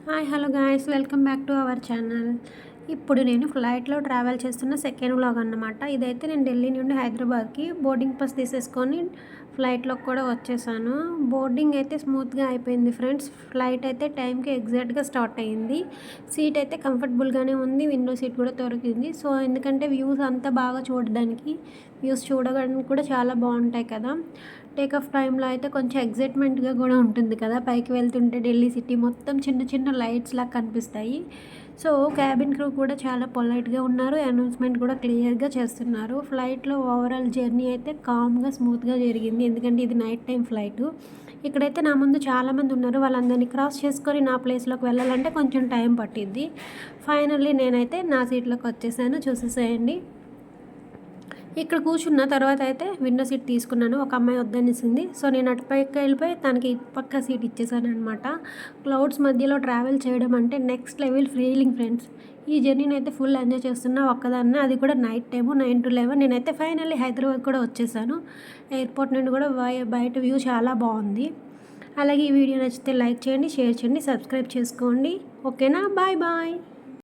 Hi hello guys, welcome back to our channel. ఇప్పుడు నేను ఫ్లైట్లో ట్రావెల్ చేస్తున్న సెకండ్ వ్లాగ్ అన్నమాట. ఇదైతే నేను ఢిల్లీ నుండి హైదరాబాద్కి బోర్డింగ్ పాస్ తీసేసుకొని ఫ్లైట్లోకి కూడా వచ్చేసాను. బోర్డింగ్ అయితే స్మూత్గా అయిపోయింది ఫ్రెండ్స్. ఫ్లైట్ అయితే టైంకి ఎగ్జాక్ట్గా స్టార్ట్ అయ్యింది. సీట్ అయితే కంఫర్టబుల్గానే ఉంది, విండో సీట్ కూడా దొరికింది. సో ఎందుకంటే వ్యూస్ అంతా బాగా చూడడానికి, వ్యూస్ చూడడానికి కూడా చాలా బాగుంటాయి కదా. టేకాఫ్ టైంలో అయితే కొంచెం ఎగ్జైట్మెంట్గా కూడా ఉంటుంది కదా. పైకి వెళ్తుంటే ఢిల్లీ సిటీ మొత్తం చిన్న చిన్న లైట్స్ లాగా కనిపిస్తాయి. సో క్యాబిన్ క్రూ కూడా చాలా పొలైట్గా ఉన్నారు, అనౌన్స్మెంట్ కూడా క్లియర్గా చేస్తున్నారు. ఫ్లైట్లో ఓవరాల్ జర్నీ అయితే కామ్గా స్మూత్గా జరిగింది, ఎందుకంటే ఇది నైట్ టైం ఫ్లైట్. ఇక్కడైతే నా ముందు చాలామంది ఉన్నారు, వాళ్ళందరినీ క్రాస్ చేసుకొని నా ప్లేస్లోకి వెళ్ళాలంటే కొంచెం టైం పట్టిద్ది. ఫైనల్లీ నేనైతే నా సీట్లోకి వచ్చేసాను, చూసేసేయండి. ఇక్కడ కూర్చున్న తర్వాత అయితే విండో సీట్ తీసుకున్నాను. ఒక అమ్మాయి వద్దనేసింది, సో నేను అటుపైకి వెళ్ళిపోయి తనకి పక్క సీట్ ఇచ్చేసాను అనమాట. క్లౌడ్స్ మధ్యలో ట్రావెల్ చేయడం అంటే నెక్స్ట్ లెవెల్ ఫీలింగ్ ఫ్రెండ్స్. ఈ జర్నీని అయితే ఫుల్ ఎంజాయ్ చేస్తున్నా ఒక్కదాన్ని, అది కూడా నైట్ టైము 9 to 11. నేనైతే ఫైనల్లీ హైదరాబాద్ కూడా వచ్చేసాను. ఎయిర్పోర్ట్ నుండి కూడా బయట వ్యూ చాలా బాగుంది. అలాగే ఈ వీడియో నచ్చితే లైక్ చేయండి, షేర్ చేయండి, సబ్స్క్రైబ్ చేసుకోండి. ఓకేనా, బాయ్ బాయ్.